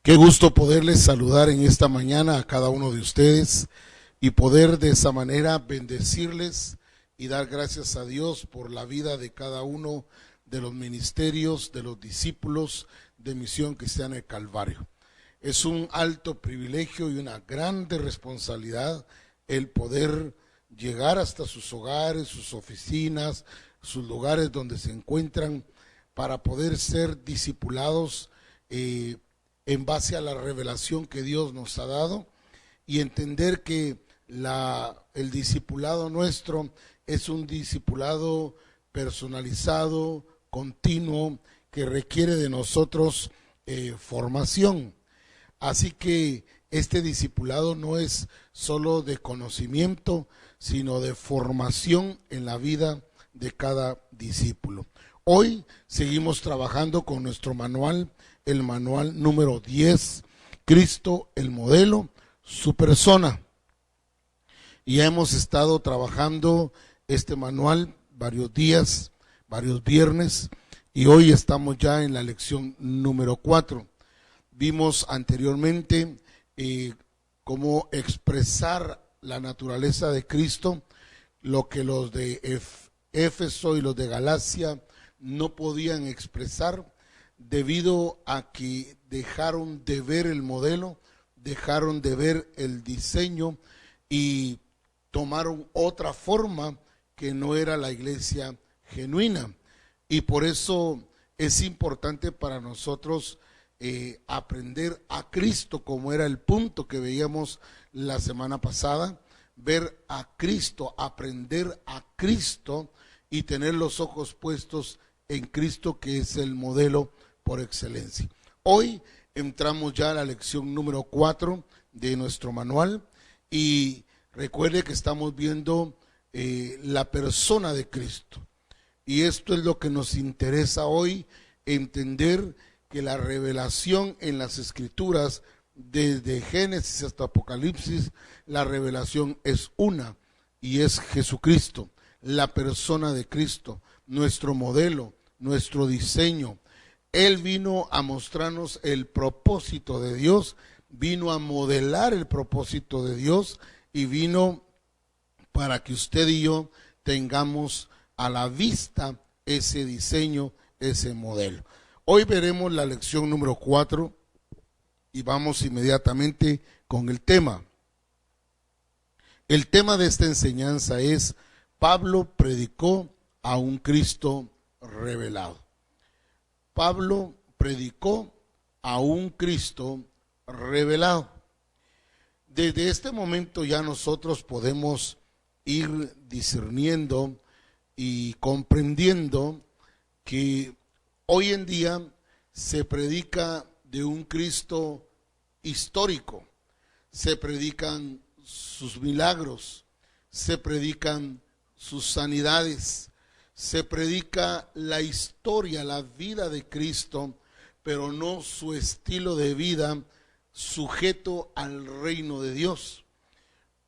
Qué gusto poderles saludar en esta mañana a cada uno de ustedes y poder de esa manera bendecirles y dar gracias a Dios por la vida de cada uno de los ministerios, de los discípulos de Misión Cristiana del Calvario. Es un alto privilegio y una grande responsabilidad el poder llegar hasta sus hogares, sus oficinas, sus lugares donde se encuentran para poder ser discipulados en base a la revelación que Dios nos ha dado y entender que el discipulado nuestro es un discipulado personalizado, continuo, que requiere de nosotros formación. Así que este discipulado no es solo de conocimiento, sino de formación en la vida de cada discípulo. Hoy seguimos trabajando con nuestro manual, el manual número 10, Cristo el modelo, su persona. Y ya hemos estado trabajando este manual varios días, varios viernes, y hoy estamos ya en la lección número 4. Vimos anteriormente cómo expresar la naturaleza de Cristo, lo que los de Éfeso y los de Galacia no podían expresar debido a que dejaron de ver el modelo, dejaron de ver el diseño y tomaron otra forma que no era la iglesia genuina. Y por eso es importante para nosotros aprender a Cristo, como era el punto que veíamos la semana pasada, ver a Cristo, aprender a Cristo y tener los ojos puestos en Cristo, que es el modelo por excelencia. Hoy entramos ya a la lección número 4 de nuestro manual y recuerde que estamos viendo la persona de Cristo. Y esto es lo que nos interesa hoy, entender que la revelación en las Escrituras, desde Génesis hasta Apocalipsis, la revelación es una y es Jesucristo, la persona de Cristo, nuestro modelo, nuestro diseño. Él vino a mostrarnos el propósito de Dios, vino a modelar el propósito de Dios y vino para que usted y yo tengamos a la vista ese diseño, ese modelo. Hoy veremos la lección número 4 y vamos inmediatamente con el tema. El tema de esta enseñanza es: Pablo predicó a un Cristo revelado. Pablo predicó a un Cristo revelado. Desde este momento ya nosotros podemos ir discerniendo y comprendiendo que hoy en día se predica de un Cristo histórico, se predican sus milagros, se predican sus sanidades, se predica la historia, la vida de Cristo, pero no su estilo de vida sujeto al reino de Dios.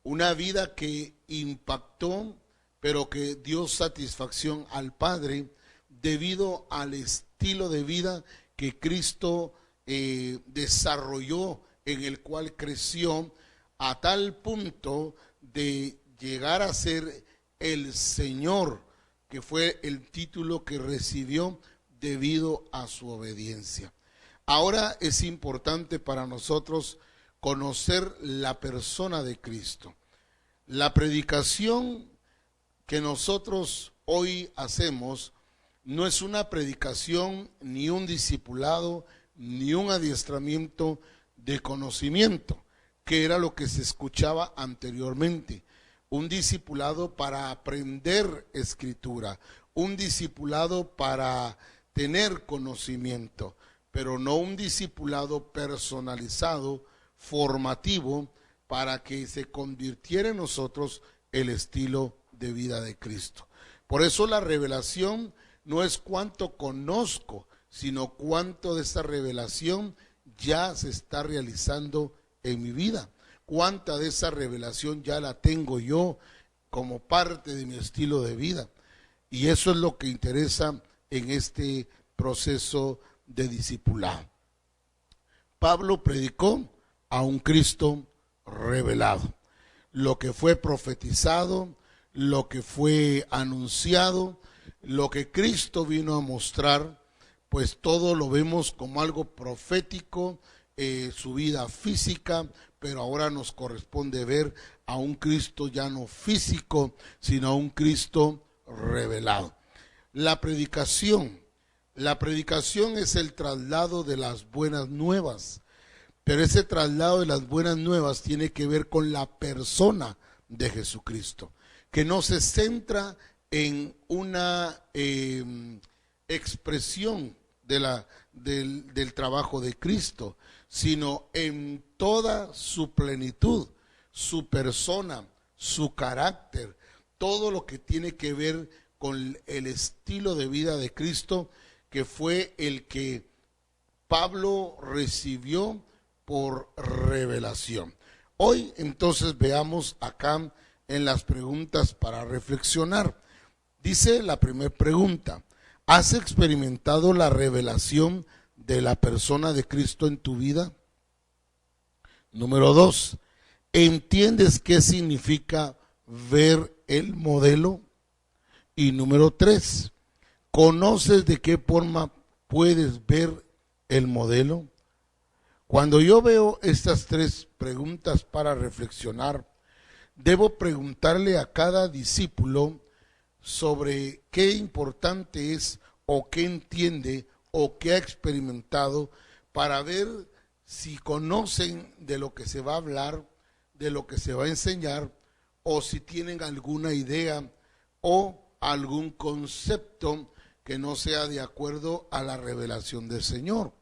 Una vida que impactó, pero que dio satisfacción al Padre debido al estilo de vida que Cristo desarrolló, en el cual creció a tal punto de llegar a ser el Señor, que fue el título que recibió debido a su obediencia. Ahora es importante para nosotros conocer la persona de Cristo. La predicación que nosotros hoy hacemos no es una predicación, ni un discipulado, ni un adiestramiento de conocimiento, que era lo que se escuchaba anteriormente. Un discipulado para aprender escritura, un discipulado para tener conocimiento, pero no un discipulado personalizado, formativo, para que se convirtiera en nosotros el estilo de vida de Cristo. Por eso la revelación no es cuánto conozco, sino cuánto de esa revelación ya se está realizando en mi vida. Cuánta de esa revelación ya la tengo yo como parte de mi estilo de vida. Y eso es lo que interesa en este proceso de discipulado. Pablo predicó a un Cristo revelado. Lo que fue profetizado, lo que fue anunciado, lo que Cristo vino a mostrar, pues todo lo vemos como algo profético, su vida física, pero ahora nos corresponde ver a un Cristo ya no físico, sino a un Cristo revelado. La predicación es el traslado de las buenas nuevas, pero ese traslado de las buenas nuevas tiene que ver con la persona de Jesucristo, que no se centra en una expresión del trabajo de Cristo, sino en toda su plenitud, su persona, su carácter, todo lo que tiene que ver con el estilo de vida de Cristo, que fue el que Pablo recibió por revelación. Hoy entonces veamos acá en las preguntas para reflexionar. Dice la primera pregunta: ¿has experimentado la revelación de la persona de Cristo en tu vida? Número 2, ¿entiendes qué significa ver el modelo? Y número 3, ¿conoces de qué forma puedes ver el modelo? Cuando yo veo estas 3 preguntas para reflexionar, debo preguntarle a cada discípulo sobre qué importante es o qué entiende o qué ha experimentado, para ver si conocen de lo que se va a hablar, de lo que se va a enseñar, o si tienen alguna idea o algún concepto que no sea de acuerdo a la revelación del Señor.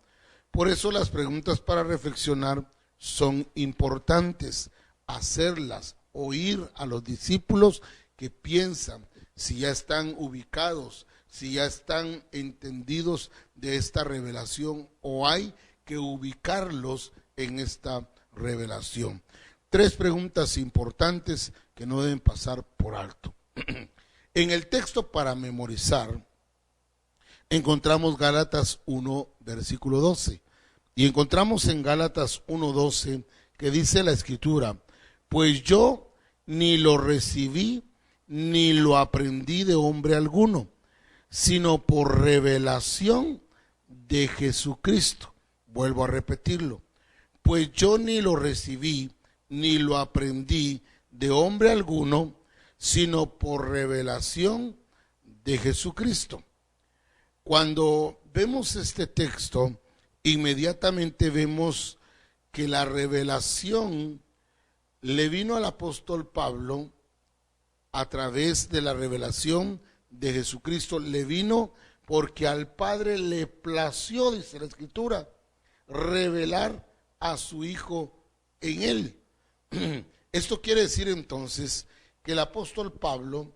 Por eso las preguntas para reflexionar son importantes, hacerlas, oír a los discípulos que piensan, si ya están ubicados, si ya están entendidos de esta revelación, o hay que ubicarlos en esta revelación. 3 preguntas importantes que no deben pasar por alto. En el texto para memorizar encontramos Gálatas 1, versículo 12. Y encontramos en Gálatas 1:12 que dice la Escritura: pues yo ni lo recibí ni lo aprendí de hombre alguno, sino por revelación de Jesucristo. Vuelvo a repetirlo: pues yo ni lo recibí ni lo aprendí de hombre alguno, sino por revelación de Jesucristo. Cuando vemos este texto, inmediatamente vemos que la revelación le vino al apóstol Pablo a través de la revelación de Jesucristo. Le vino porque al Padre le plació, dice la Escritura, revelar a su Hijo en él. Esto quiere decir entonces que el apóstol Pablo,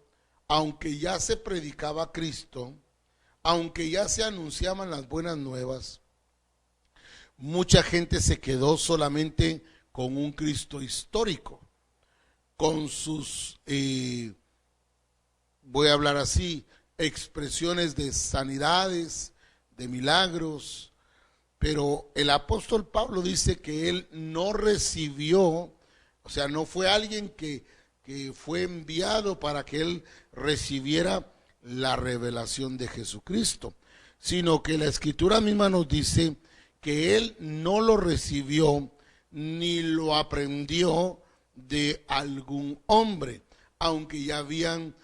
aunque ya se predicaba a Cristo, aunque ya se anunciaban las buenas nuevas, mucha gente se quedó solamente con un Cristo histórico, con sus, voy a hablar así, expresiones de sanidades, de milagros, pero el apóstol Pablo dice que él no recibió, o sea, no fue alguien que fue enviado para que él recibiera la revelación de Jesucristo, sino que la Escritura misma nos dice que él no lo recibió ni lo aprendió de algún hombre, aunque ya habían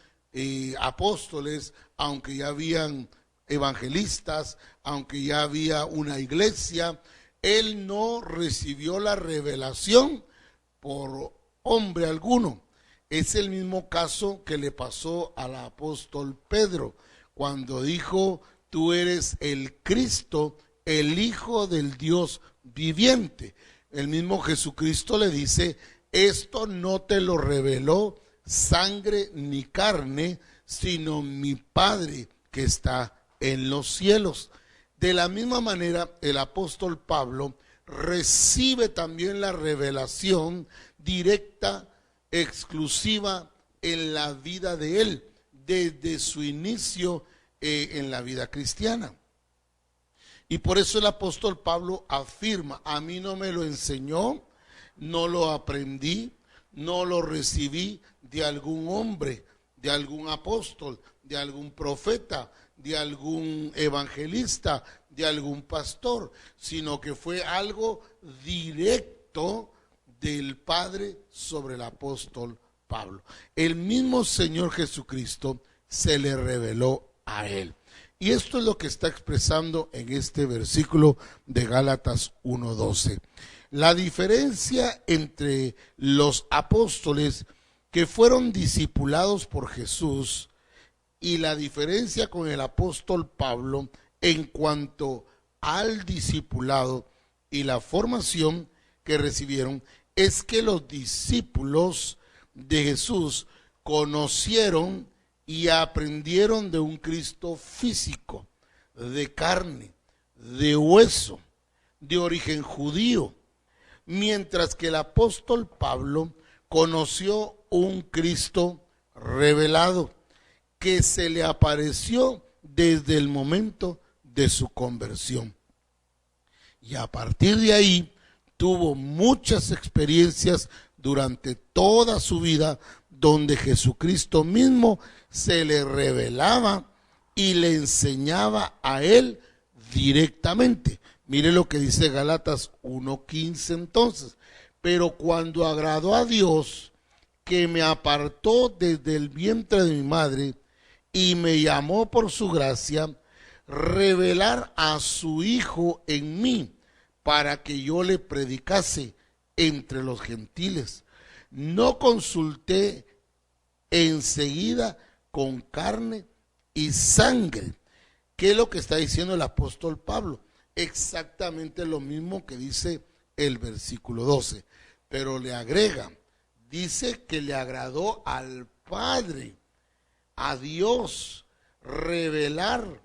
apóstoles, aunque ya habían evangelistas, aunque ya había una iglesia. Él no recibió la revelación por hombre alguno. Es el mismo caso que le pasó al apóstol Pedro, cuando dijo: tú eres el Cristo, el Hijo del Dios viviente. El mismo Jesucristo le dice: esto no te lo reveló sangre ni carne, sino mi Padre que está en los cielos. De la misma manera, el apóstol Pablo recibe también la revelación directa, exclusiva en la vida de él, desde su inicio en la vida cristiana. Y por eso el apóstol Pablo afirma, a mí no me lo enseñó, no lo aprendí, no lo recibí de algún hombre, de algún apóstol, de algún profeta, de algún evangelista, de algún pastor, sino que fue algo directo del Padre sobre el apóstol Pablo. El mismo Señor Jesucristo se le reveló a él. Y esto es lo que está expresando en este versículo de Gálatas 1:12. La diferencia entre los apóstoles que fueron discipulados por Jesús y la diferencia con el apóstol Pablo en cuanto al discipulado y la formación que recibieron es que los discípulos de Jesús conocieron y aprendieron de un Cristo físico, de carne, de hueso, de origen judío, mientras que el apóstol Pablo conoció un Cristo revelado que se le apareció desde el momento de su conversión. Y a partir de ahí tuvo muchas experiencias durante toda su vida donde Jesucristo mismo se le revelaba y le enseñaba a él directamente. Mire lo que dice Gálatas 1:15 entonces. Pero cuando agradó a Dios, que me apartó desde el vientre de mi madre y me llamó por su gracia, revelar a su Hijo en mí para que yo le predicase entre los gentiles. No consulté enseguida con carne y sangre. ¿Qué es lo que está diciendo el apóstol Pablo? Exactamente lo mismo que dice el versículo 12, pero le agrega, dice que le agradó al Padre, a Dios, revelar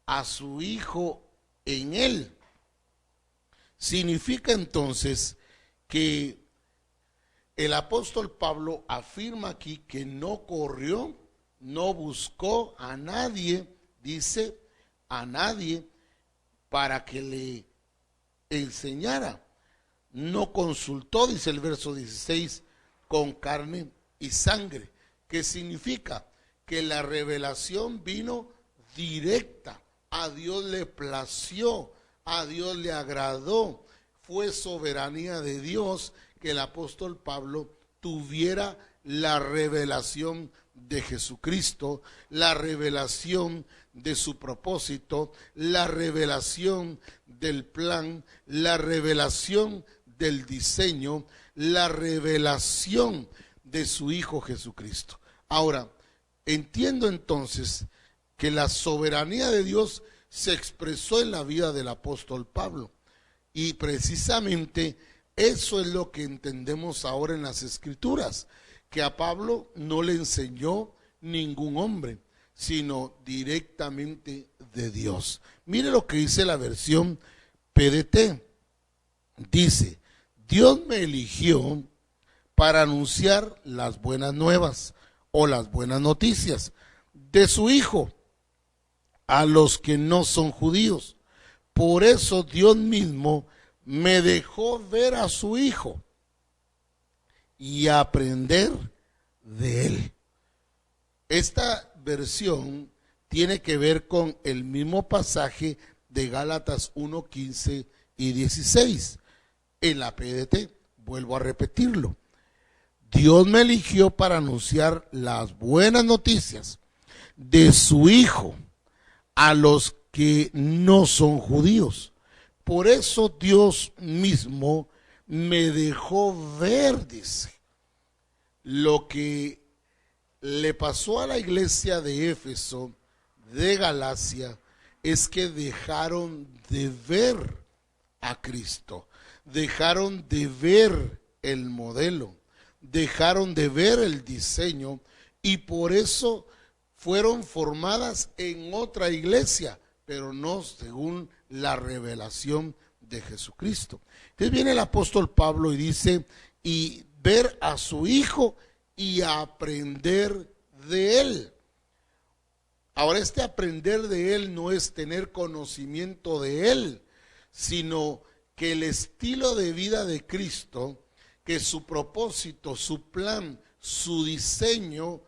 a su Hijo en él. Significa entonces que el apóstol Pablo afirma aquí que no corrió, no buscó a nadie, dice a nadie, para que le enseñara. No consultó, dice el verso 16, con carne y sangre. ¿Qué significa? Que la revelación vino directa. A Dios le plació, a Dios le agradó. Fue soberanía de Dios que el apóstol Pablo tuviera la revelación de Jesucristo, la revelación de su propósito, la revelación del plan, la revelación del diseño, la revelación de su Hijo Jesucristo. Ahora, entiendo entonces que la soberanía de Dios se expresó en la vida del apóstol Pablo. Y precisamente eso es lo que entendemos ahora en las Escrituras, que a Pablo no le enseñó ningún hombre, sino directamente de Dios. Mire lo que dice la versión PDT. Dice, Dios me eligió para anunciar las buenas nuevas o las buenas noticias de su Hijo a los que no son judíos. Por eso Dios mismo me dejó ver a su Hijo y aprender de él. Esta versión tiene que ver con el mismo pasaje de Gálatas 1:15 y 16 en la PDT. Vuelvo a repetirlo. Dios me eligió para anunciar las buenas noticias de su Hijo a los que no son judíos. Por eso Dios mismo me dejó ver, dice, lo que le pasó a la iglesia de Éfeso, de Galacia, es que dejaron de ver a Cristo, dejaron de ver el modelo, dejaron de ver el diseño y por eso fueron formadas en otra iglesia, pero no según la revelación de Jesucristo. Entonces viene el apóstol Pablo y dice, y ver a su Hijo y aprender de él. Ahora, este aprender de Él no es tener conocimiento de Él, sino que el estilo de vida de Cristo, que su propósito, su plan, su diseño,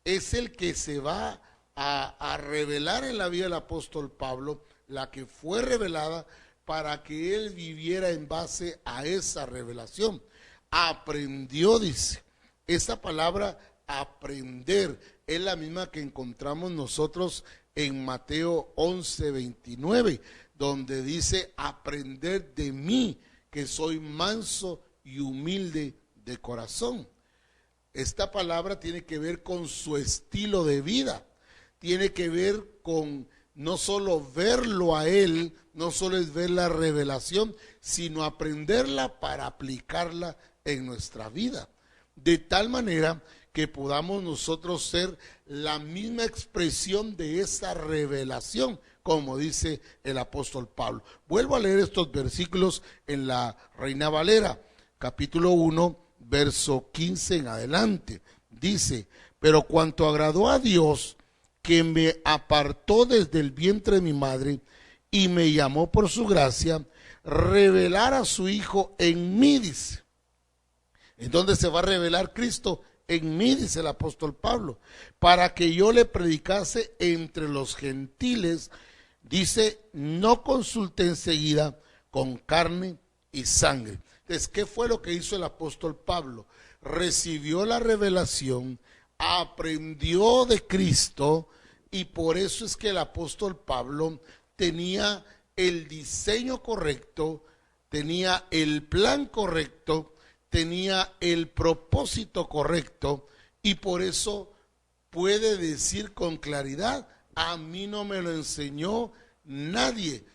es el que se va a revelar en la vida del apóstol Pablo, la que fue revelada para que él viviera en base a esa revelación. Aprendió, dice. Esa palabra aprender es la misma que encontramos nosotros en Mateo 11:29, donde dice: aprender de mí, que soy manso y humilde de corazón. Esta palabra tiene que ver con su estilo de vida, tiene que ver con no solo verlo a él, no solo es ver la revelación, sino aprenderla para aplicarla en nuestra vida, de tal manera que podamos nosotros ser la misma expresión de esa revelación, como dice el apóstol Pablo. Vuelvo a leer estos versículos en la Reina Valera, capítulo 1, verso 15 en adelante. Dice: pero cuanto agradó a Dios, que me apartó desde el vientre de mi madre y me llamó por su gracia, revelar a su Hijo en mí, dice. ¿En dónde se va a revelar Cristo? En mí, dice el apóstol Pablo, para que yo le predicase entre los gentiles. Dice: no consulté enseguida con carne y sangre. Entonces, ¿qué fue lo que hizo el apóstol Pablo? Recibió la revelación, aprendió de Cristo, y por eso es que el apóstol Pablo tenía el diseño correcto, tenía el plan correcto, tenía el propósito correcto, y por eso puede decir con claridad: a mí no me lo enseñó nadie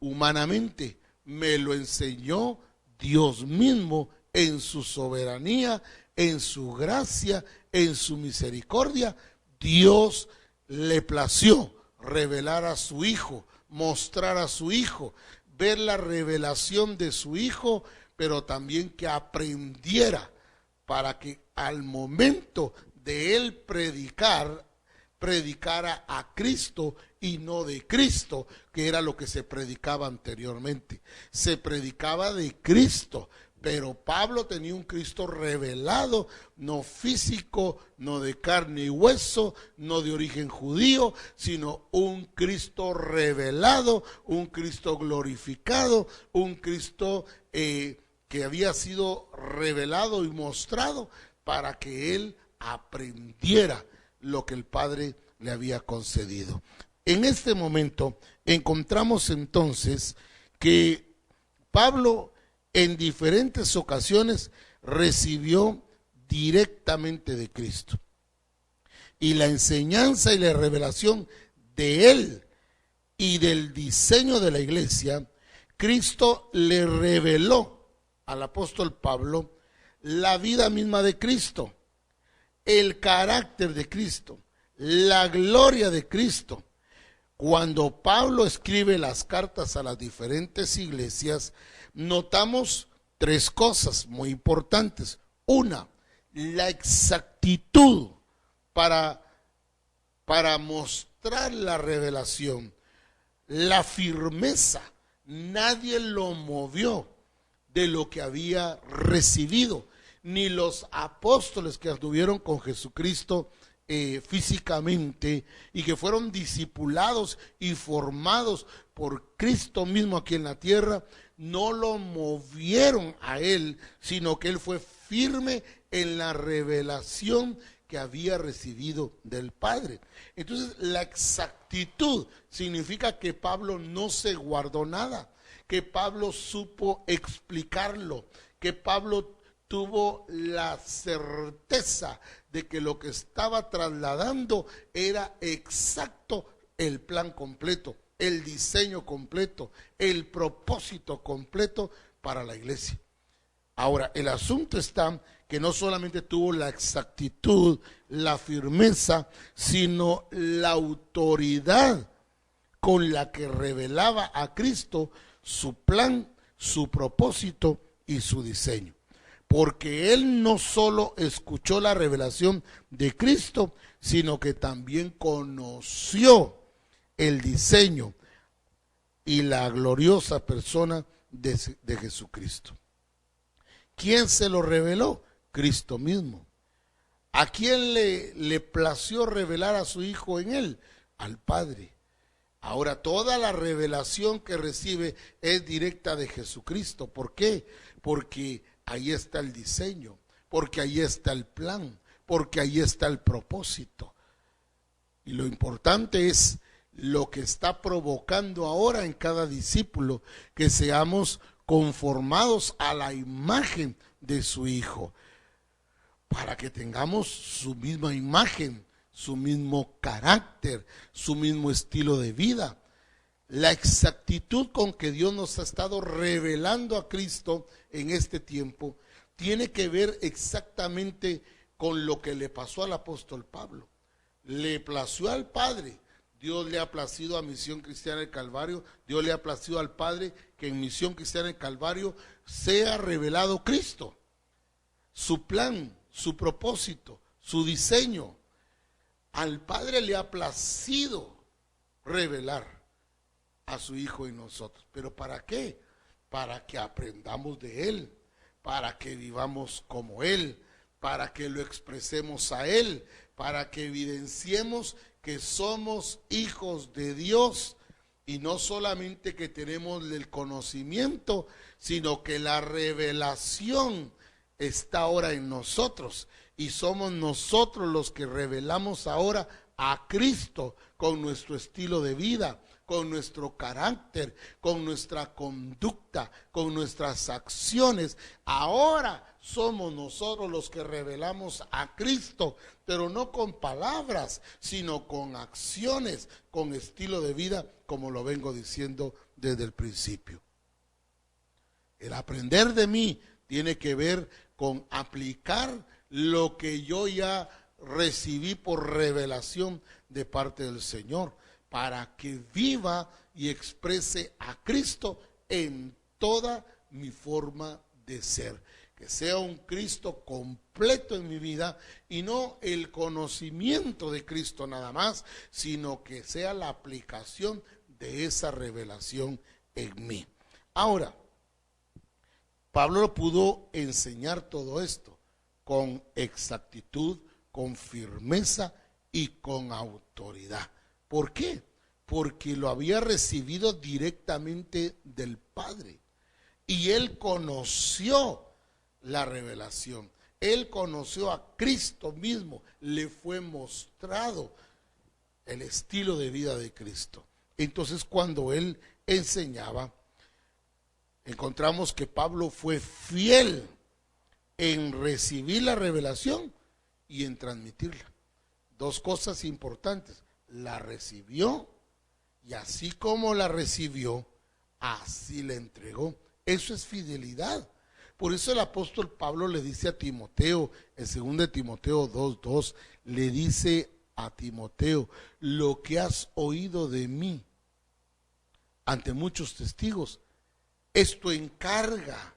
humanamente, me lo enseñó Dios mismo en su soberanía, en su gracia, en su misericordia. Dios le plació revelar a su Hijo, mostrar a su Hijo, ver la revelación de su Hijo, pero también que aprendiera, para que al momento de él predicara a Cristo y no de Cristo, que era lo que se predicaba anteriormente. Se predicaba de Cristo, pero Pablo tenía un Cristo revelado, no físico, no de carne y hueso, no de origen judío, sino un Cristo revelado, un Cristo glorificado, un Cristo que había sido revelado y mostrado para que él aprendiera lo que el Padre le había concedido. En este momento encontramos entonces que Pablo en diferentes ocasiones recibió directamente de Cristo, y la enseñanza y la revelación de él y del diseño de la iglesia, Cristo le reveló al apóstol Pablo la vida misma de Cristo, el carácter de Cristo, la gloria de Cristo. Cuando Pablo escribe las cartas a las diferentes iglesias, notamos tres cosas muy importantes. Una, la exactitud para mostrar la revelación, la firmeza. Nadie lo movió de lo que había recibido, ni los apóstoles que anduvieron con Jesucristo físicamente y que fueron discipulados y formados por Cristo mismo aquí en la tierra, no lo movieron a él, sino que él fue firme en la revelación que había recibido del Padre. Entonces, la exactitud significa que Pablo no se guardó nada, que Pablo supo explicarlo, que Pablo tuvo la certeza de que lo que estaba trasladando era exacto, el plan completo, el diseño completo, el propósito completo para la iglesia. Ahora, el asunto está que no solamente tuvo la exactitud, la firmeza, sino la autoridad con la que revelaba a Cristo su plan, su propósito y su diseño. Porque él no solo escuchó la revelación de Cristo, sino que también conoció el diseño y la gloriosa persona de Jesucristo. ¿Quién se lo reveló? Cristo mismo. ¿A quién le plació revelar a su Hijo en él? Al Padre. Ahora toda la revelación que recibe es directa de Jesucristo. ¿Por qué? Porque ahí está el diseño, porque ahí está el plan, porque ahí está el propósito. Y lo importante es lo que está provocando ahora en cada discípulo, que seamos conformados a la imagen de su Hijo, para que tengamos su misma imagen, su mismo carácter, su mismo estilo de vida. La exactitud con que Dios nos ha estado revelando a Cristo en este tiempo tiene que ver exactamente con lo que le pasó al apóstol Pablo. Le plació al Padre, Dios le ha placido a Misión Cristiana del Calvario, Dios le ha placido al Padre que en Misión Cristiana del Calvario sea revelado Cristo, su plan, su propósito, su diseño. Al Padre le ha placido revelar a su Hijo en nosotros. ¿Pero para qué? Para que aprendamos de Él, para que vivamos como Él, para que lo expresemos a Él, para que evidenciemos que somos hijos de Dios, y no solamente que tenemos el conocimiento, sino que la revelación está ahora en nosotros, y somos nosotros los que revelamos ahora a Cristo con nuestro estilo de vida, con nuestro carácter, con nuestra conducta, con nuestras acciones. Ahora somos nosotros los que revelamos a Cristo, pero no con palabras, sino con acciones, con estilo de vida, como lo vengo diciendo desde el principio. El aprender de mí tiene que ver con aplicar lo que yo ya recibí por revelación de parte del Señor, para que viva y exprese a Cristo en toda mi forma de ser. Que sea un Cristo completo en mi vida, y no el conocimiento de Cristo nada más, sino que sea la aplicación de esa revelación en mí. Ahora, Pablo pudo enseñar todo esto con exactitud, con firmeza y con autoridad. ¿Por qué? Porque lo había recibido directamente del Padre, y él conoció la revelación, él conoció a Cristo mismo, le fue mostrado el estilo de vida de Cristo. Entonces, cuando él enseñaba, encontramos que Pablo fue fiel en recibir la revelación y en transmitirla. Dos cosas importantes: la recibió, y así como la recibió, así la entregó. Eso es fidelidad. Por eso el apóstol Pablo le dice a Timoteo, en 2 Timoteo 2:2, le dice a Timoteo: lo que has oído de mí ante muchos testigos, esto encarga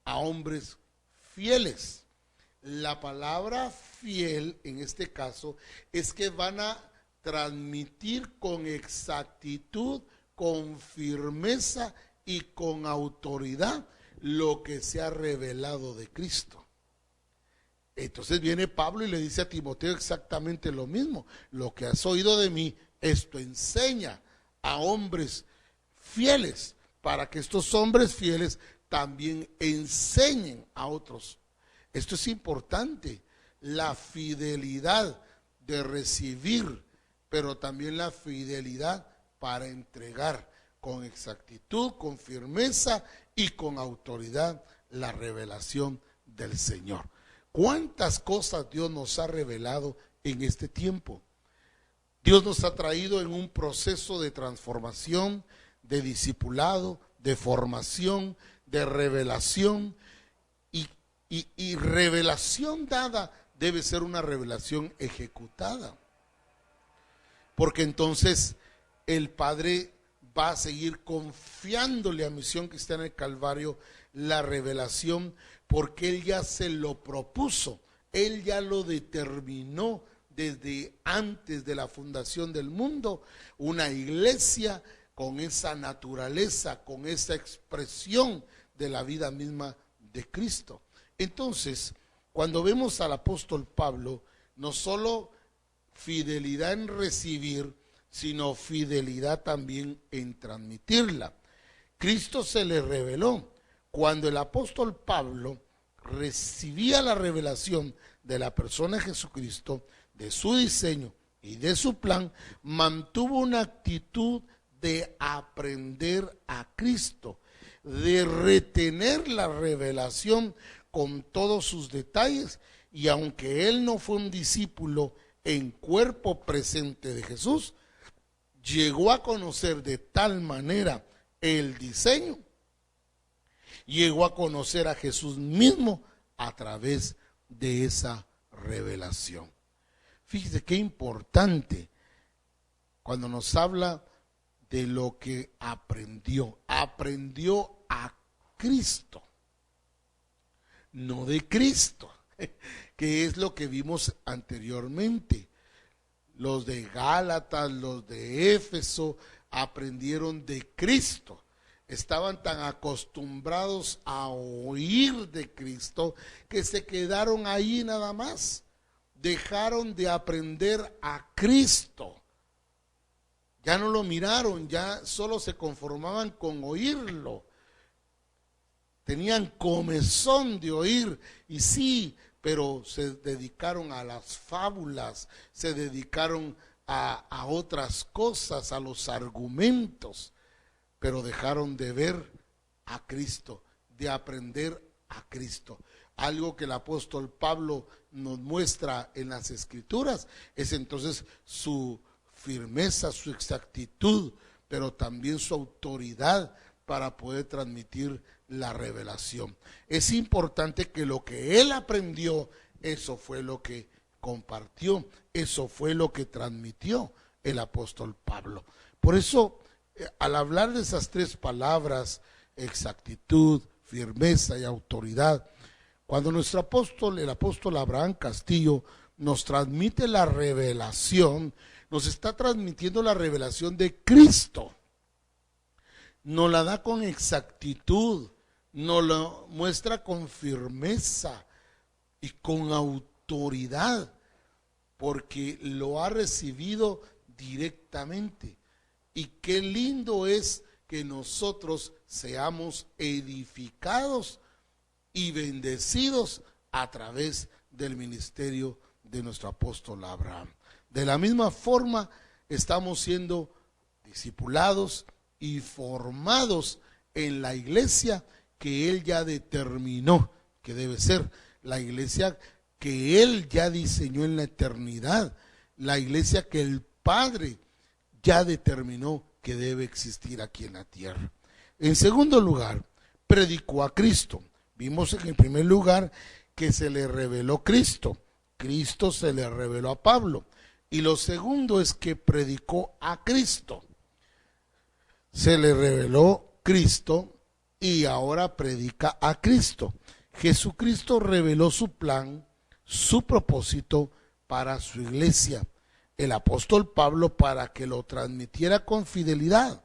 a hombres fieles. La palabra fiel en este caso es que van a transmitir con exactitud, con firmeza y con autoridad lo que se ha revelado de Cristo. Entonces viene Pablo y le dice a Timoteo exactamente lo mismo: lo que has oído de mí, esto enseña a hombres fieles, para que estos hombres fieles también enseñen a otros. Esto es importante, la fidelidad de recibir, pero también la fidelidad para entregar con exactitud, con firmeza y con autoridad la revelación del Señor. ¿Cuántas cosas Dios nos ha revelado en este tiempo? Dios nos ha traído en un proceso de transformación, de discipulado, de formación, de revelación, y revelación dada debe ser una revelación ejecutada, porque entonces el Padre va a seguir confiándole a Misión Cristiana del Calvario la revelación, porque Él ya se lo propuso, Él ya lo determinó desde antes de la fundación del mundo, una iglesia con esa naturaleza, con esa expresión de la vida misma de Cristo. Entonces, cuando vemos al apóstol Pablo, no solo fidelidad en recibir, sino fidelidad también en transmitirla. Cristo se le reveló. Cuando el apóstol Pablo recibía la revelación de la persona de Jesucristo, de su diseño y de su plan, mantuvo una actitud de aprender a Cristo, de retener la revelación con todos sus detalles, y aunque él no fue un discípulo en cuerpo presente de Jesús, llegó a conocer de tal manera el diseño, llegó a conocer a Jesús mismo a través de esa revelación. Fíjese qué importante cuando nos habla de lo que aprendió. Aprendió a Cristo, no de Cristo, que es lo que vimos anteriormente. Los de Gálatas, los de Éfeso aprendieron de Cristo. Estaban tan acostumbrados a oír de Cristo que se quedaron ahí nada más. Dejaron de aprender a Cristo. Ya no lo miraron, ya solo se conformaban con oírlo. Tenían comezón de oír, y sí, pero se dedicaron a las fábulas, se dedicaron a otras cosas, a los argumentos, pero dejaron de ver a Cristo, de aprender a Cristo. Algo que el apóstol Pablo nos muestra en las Escrituras es entonces su firmeza, su exactitud, pero también su autoridad para poder transmitir la revelación. Es importante que lo que él aprendió, eso fue lo que compartió, eso fue lo que transmitió el apóstol Pablo. Por eso, al hablar de esas tres palabras, exactitud, firmeza y autoridad, cuando nuestro apóstol, el apóstol Abraham Castillo, nos transmite la revelación, nos está transmitiendo la revelación de Cristo. Nos la da con exactitud, nos lo muestra con firmeza y con autoridad, porque lo ha recibido directamente. Y qué lindo es que nosotros seamos edificados y bendecidos a través del ministerio de nuestro apóstol Abraham. De la misma forma, estamos siendo discipulados y formados en la iglesia que él ya determinó que debe ser, la iglesia que él ya diseñó en la eternidad, la iglesia que el Padre ya determinó que debe existir aquí en la tierra. En segundo lugar, predicó a Cristo. Vimos en primer lugar que se le reveló Cristo. Cristo se le reveló a Pablo. Y lo segundo es que predicó a Cristo. Se le reveló Cristo y ahora predica a Cristo. Jesucristo reveló su plan, su propósito para su iglesia. El apóstol Pablo para que lo transmitiera con fidelidad.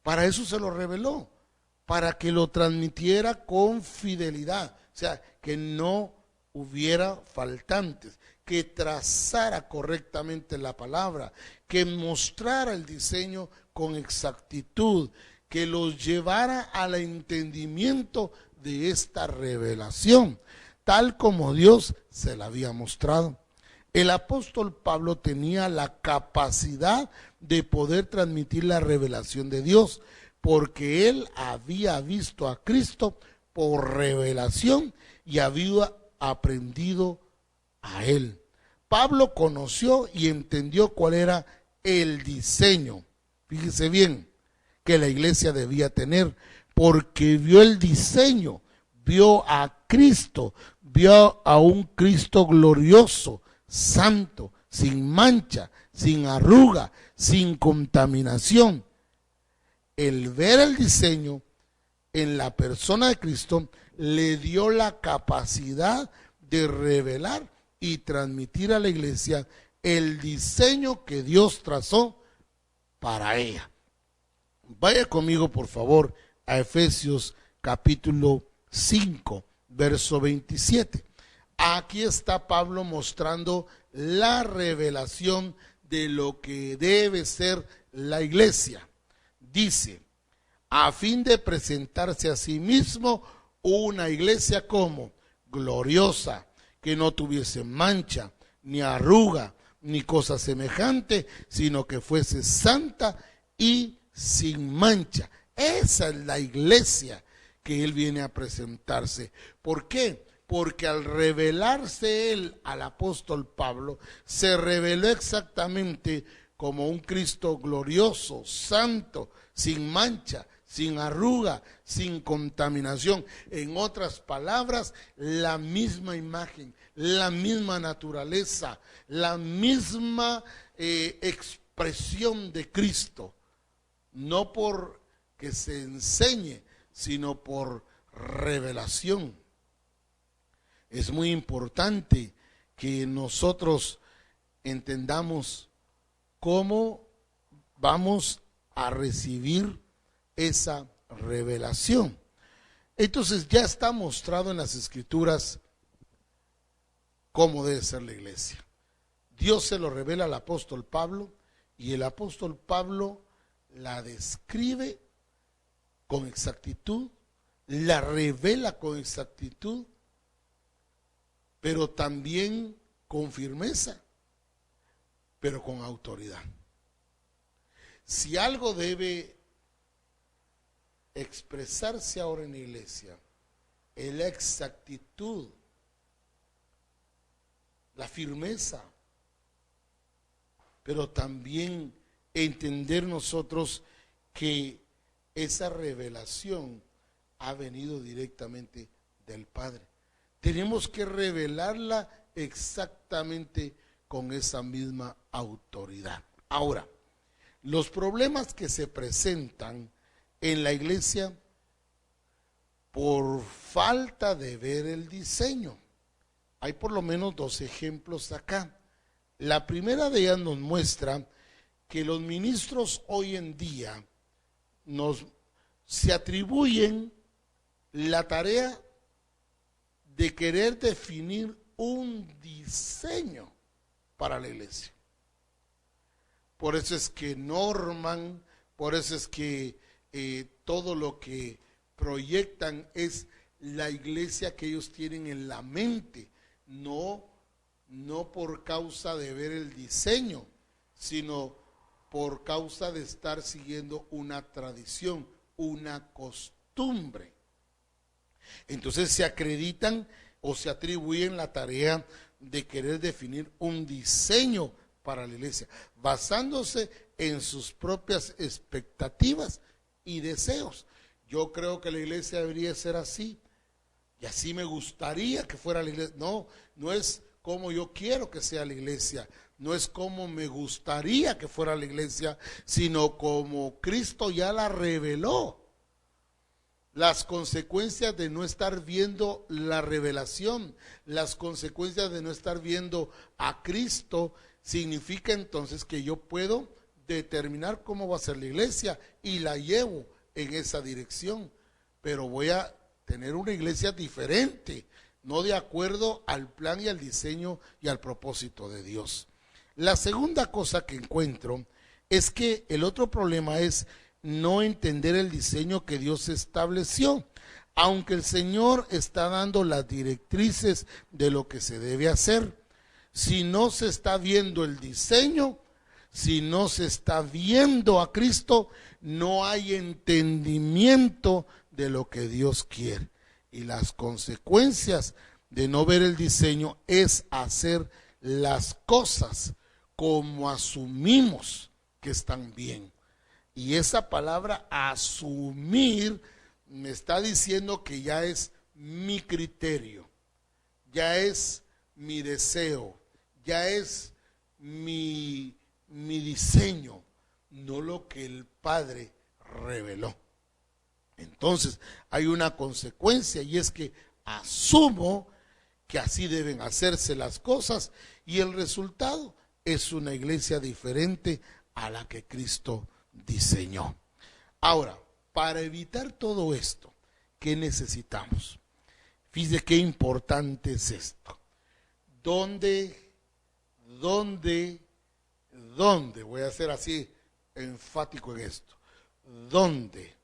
Para eso se lo reveló, para que lo transmitiera con fidelidad. O sea, que no hubiera faltantes, que trazara correctamente la palabra, que mostrara el diseño con exactitud, que los llevara al entendimiento de esta revelación, tal como Dios se la había mostrado. El apóstol Pablo tenía la capacidad de poder transmitir la revelación de Dios, porque él había visto a Cristo por revelación y había aprendido a él. Pablo conoció y entendió cuál era el diseño, fíjese bien, que la iglesia debía tener, porque vio el diseño, vio a Cristo, vio a un Cristo glorioso, santo, sin mancha, sin arruga, sin contaminación. El ver el diseño en la persona de Cristo le dio la capacidad de revelar y transmitir a la iglesia el diseño que Dios trazó para ella. Vaya conmigo, por favor, a Efesios capítulo 5, verso 27. Aquí está Pablo mostrando la revelación de lo que debe ser la iglesia. Dice, a fin de presentarse a sí mismo una iglesia como gloriosa, que no tuviese mancha, ni arruga, ni cosa semejante, sino que fuese santa y sin mancha. Esa es la iglesia que él viene a presentarse. ¿Por qué? Porque al revelarse él al apóstol Pablo, se reveló exactamente como un Cristo glorioso, santo, sin mancha, sin arruga, sin contaminación. En otras palabras, la misma imagen, la misma naturaleza, la misma expresión de Cristo. No por que se enseñe, sino por revelación. Es muy importante que nosotros entendamos cómo vamos a recibir esa revelación. Entonces ya está mostrado en las Escrituras cómo debe ser la iglesia. Dios se lo revela al apóstol Pablo y el apóstol Pablo la describe con exactitud, la revela con exactitud, pero también con firmeza, pero con autoridad. Si algo debe expresarse ahora en la iglesia, es la exactitud, la firmeza, pero también entender nosotros que esa revelación ha venido directamente del Padre. Tenemos que revelarla exactamente con esa misma autoridad. Ahora, los problemas que se presentan en la iglesia por falta de ver el diseño. Hay por lo menos 2 ejemplos acá. La primera de ellas nos muestra que los ministros hoy en día se atribuyen la tarea de querer definir un diseño para la iglesia. Por eso es que norman, por eso es que todo lo que proyectan es la iglesia que ellos tienen en la mente, no por causa de ver el diseño, sino por causa de estar siguiendo una tradición, una costumbre. Entonces se acreditan o se atribuyen la tarea de querer definir un diseño para la iglesia, basándose en sus propias expectativas y deseos. Yo creo que la iglesia debería ser así, y así me gustaría que fuera la iglesia. No es como yo quiero que sea la iglesia, no es como me gustaría que fuera la iglesia, sino como Cristo ya la reveló. Las consecuencias de no estar viendo la revelación, las consecuencias de no estar viendo a Cristo, significa entonces que yo puedo determinar cómo va a ser la iglesia y la llevo en esa dirección, pero voy a tener una iglesia diferente, no de acuerdo al plan y al diseño y al propósito de Dios. La segunda cosa que encuentro es que el otro problema es no entender el diseño que Dios estableció. Aunque el Señor está dando las directrices de lo que se debe hacer, si no se está viendo el diseño, si no se está viendo a Cristo, no hay entendimiento de lo que Dios quiere. Y las consecuencias de no ver el diseño es hacer las cosas como asumimos que están bien. Y esa palabra asumir me está diciendo que ya es mi criterio, ya es mi deseo, ya es mi diseño, no lo que el Padre reveló. Entonces hay una consecuencia, y es que asumo que así deben hacerse las cosas, y el resultado es una iglesia diferente a la que Cristo diseñó. Ahora, para evitar todo esto, ¿qué necesitamos? Fíjese qué importante es esto. ¿Dónde? Voy a ser así enfático en esto. ¿Dónde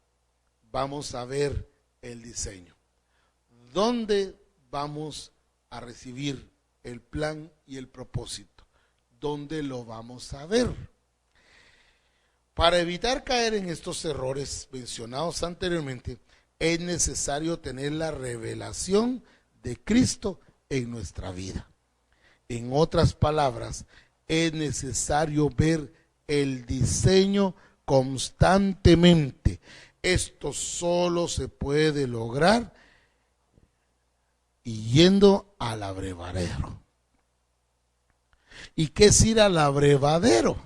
vamos a ver el diseño? ¿Dónde vamos a recibir el plan y el propósito? ¿Dónde lo vamos a ver? Para evitar caer en estos errores mencionados anteriormente, es necesario tener la revelación de Cristo en nuestra vida. En otras palabras, es necesario ver el diseño constantemente. Esto solo se puede lograr yendo al abrevadero. ¿Y qué es ir al abrevadero?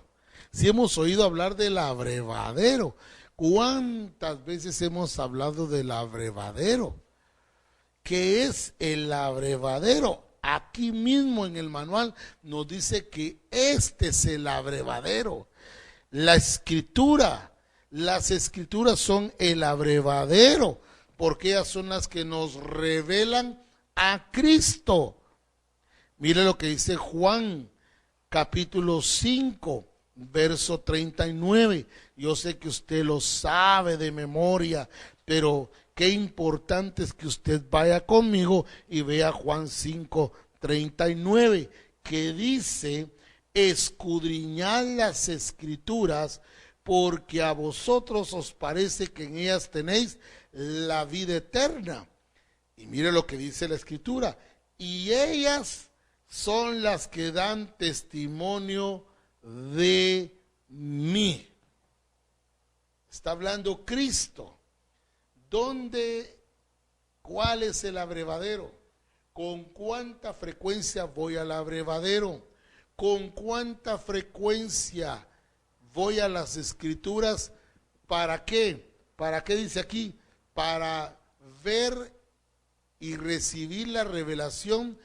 Si hemos oído hablar del abrevadero, ¿cuántas veces hemos hablado del abrevadero? ¿Qué es el abrevadero? Aquí mismo en el manual nos dice que este es el abrevadero. La escritura, las escrituras son el abrevadero, porque ellas son las que nos revelan a Cristo. Mire lo que dice Juan, capítulo 5, verso 39. Yo sé que usted lo sabe de memoria, pero qué importante es que usted vaya conmigo y vea Juan 5, 39, que dice: escudriñad las escrituras, porque a vosotros os parece que en ellas tenéis la vida eterna. Y mire lo que dice la escritura: y ellas son las que dan testimonio de mí. Está hablando Cristo. ¿Cuál es el abrevadero? ¿Con cuánta frecuencia voy al abrevadero? ¿Con cuánta frecuencia voy a las escrituras? ¿Para qué? ¿Para qué dice aquí? Para ver y recibir la revelación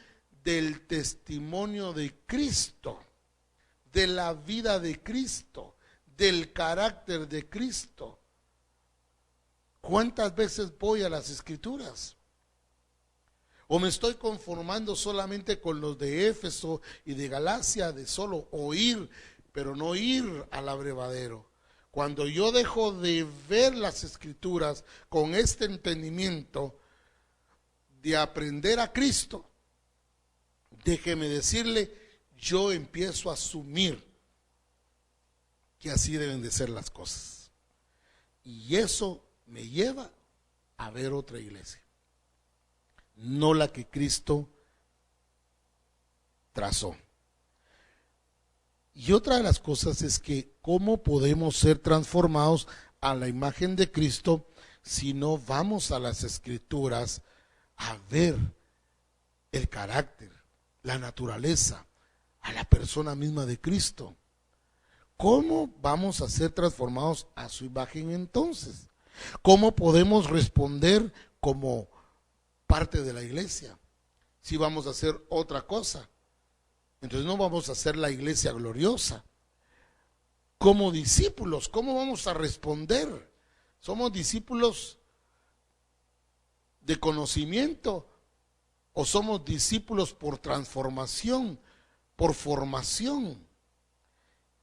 del testimonio de Cristo, de la vida de Cristo, del carácter de Cristo. ¿Cuántas veces voy a las escrituras? ¿O me estoy conformando solamente con los de Éfeso y de Galacia, de solo oír, pero no ir al abrevadero? Cuando yo dejo de ver las escrituras con este entendimiento de aprender a Cristo, déjeme decirle, yo empiezo a asumir que así deben de ser las cosas. Y eso me lleva a ver otra iglesia, no la que Cristo trazó. Y otra de las cosas es que cómo podemos ser transformados a la imagen de Cristo si no vamos a las escrituras a ver el carácter, la naturaleza, a la persona misma de Cristo. ¿Cómo vamos a ser transformados a su imagen entonces? ¿Cómo podemos responder como parte de la iglesia si vamos a hacer otra cosa? Entonces no vamos a ser la iglesia gloriosa. Como discípulos, ¿cómo vamos a responder? ¿Somos discípulos de conocimiento o somos discípulos por transformación, por formación?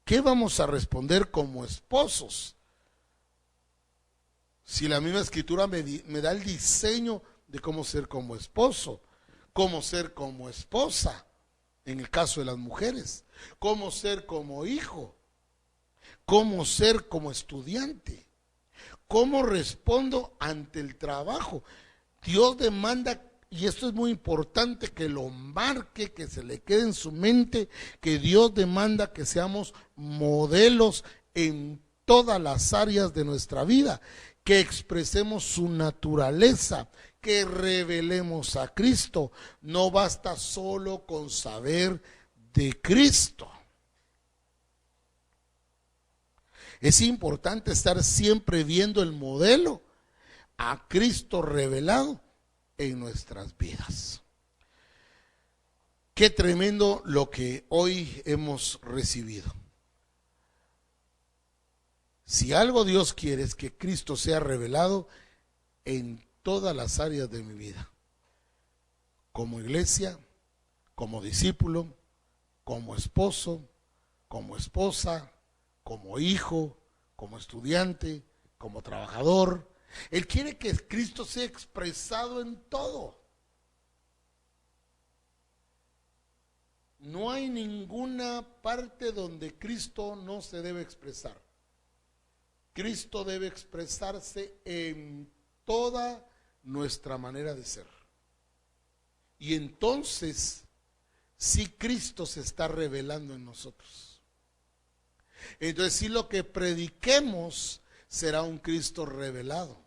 ¿Qué vamos a responder como esposos? Si la misma escritura me da el diseño de cómo ser como esposo, cómo ser como esposa, en el caso de las mujeres, cómo ser como hijo, cómo ser como estudiante, cómo respondo ante el trabajo. Dios demanda, y esto es muy importante que lo marque, que se le quede en su mente, que Dios demanda que seamos modelos en todas las áreas de nuestra vida, que expresemos su naturaleza, que revelemos a Cristo. No basta solo con saber de Cristo. Es importante estar siempre viendo el modelo a Cristo revelado en nuestras vidas. Qué tremendo lo que hoy hemos recibido. Si algo Dios quiere es que Cristo sea revelado en todas las áreas de mi vida, como iglesia, como discípulo, como esposo, como esposa, como hijo, como estudiante, como trabajador. Él quiere que Cristo sea expresado en todo. No hay ninguna parte donde Cristo no se debe expresar. Cristo debe expresarse en toda nuestra manera de ser. Y entonces, sí, Cristo se está revelando en nosotros. Entonces, sí, lo que prediquemos será un Cristo revelado.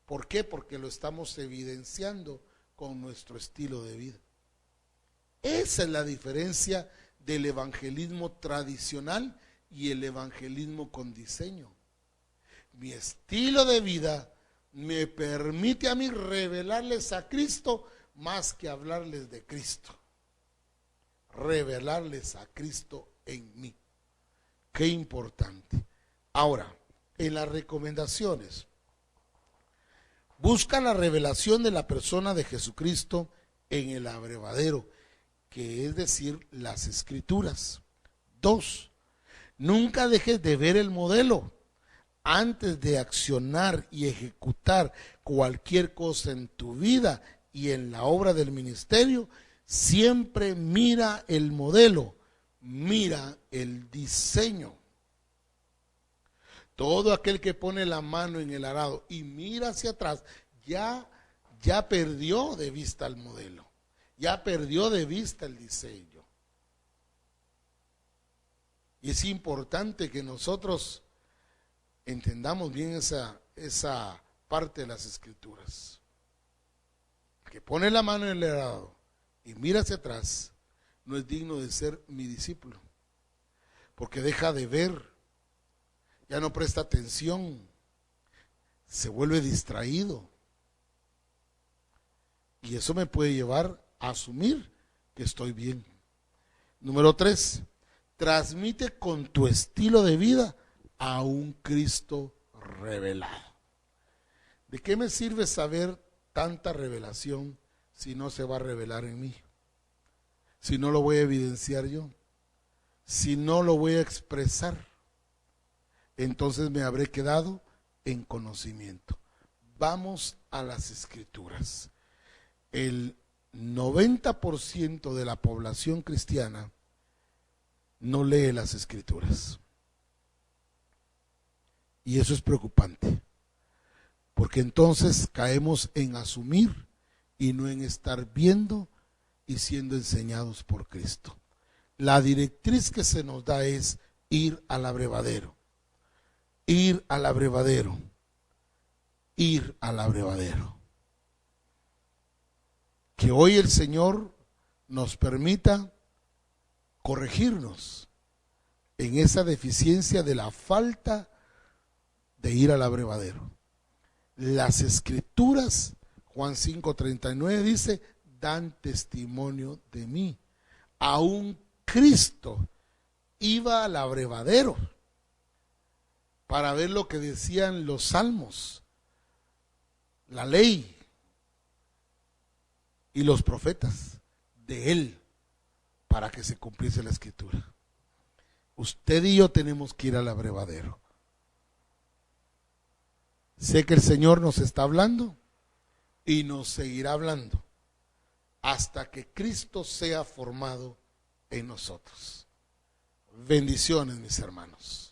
¿Por qué? Porque lo estamos evidenciando con nuestro estilo de vida. Esa es la diferencia del evangelismo tradicional y el evangelismo con diseño. Mi estilo de vida me permite a mí revelarles a Cristo más que hablarles de Cristo. Revelarles a Cristo en mí. Qué importante. Ahora, en las recomendaciones, busca la revelación de la persona de Jesucristo en el abrevadero, que es decir, las Escrituras. 2, nunca dejes de ver el modelo. Antes de accionar y ejecutar cualquier cosa en tu vida y en la obra del ministerio, siempre mira el modelo, mira el diseño. Todo aquel que pone la mano en el arado y mira hacia atrás, ya perdió de vista el modelo, ya perdió de vista el diseño. Y es importante que nosotros entendamos bien esa parte de las Escrituras. El que pone la mano en el arado y mira hacia atrás no es digno de ser mi discípulo, porque deja de ver, ya no presta atención, se vuelve distraído, y eso me puede llevar a asumir que estoy bien. Número 3, transmite con tu estilo de vida a un Cristo revelado. ¿De qué me sirve saber tanta revelación si no se va a revelar en mí? Si no lo voy a evidenciar yo, si no lo voy a expresar, entonces me habré quedado en conocimiento. Vamos a las Escrituras. El 90% de la población cristiana no lee las Escrituras. Y eso es preocupante, porque entonces caemos en asumir y no en estar viendo y siendo enseñados por Cristo. La directriz que se nos da es ir al abrevadero, ir al abrevadero, ir al abrevadero. Que hoy el Señor nos permita corregirnos en esa deficiencia de la falta de ir al abrevadero. Las Escrituras, Juan 5:39 dice, dan testimonio de mí. Aún Cristo iba al abrevadero para ver lo que decían los salmos, la ley y los profetas de él, para que se cumpliese la Escritura. Usted y yo tenemos que ir al abrevadero. Sé que el Señor nos está hablando y nos seguirá hablando hasta que Cristo sea formado en nosotros. Bendiciones, mis hermanos.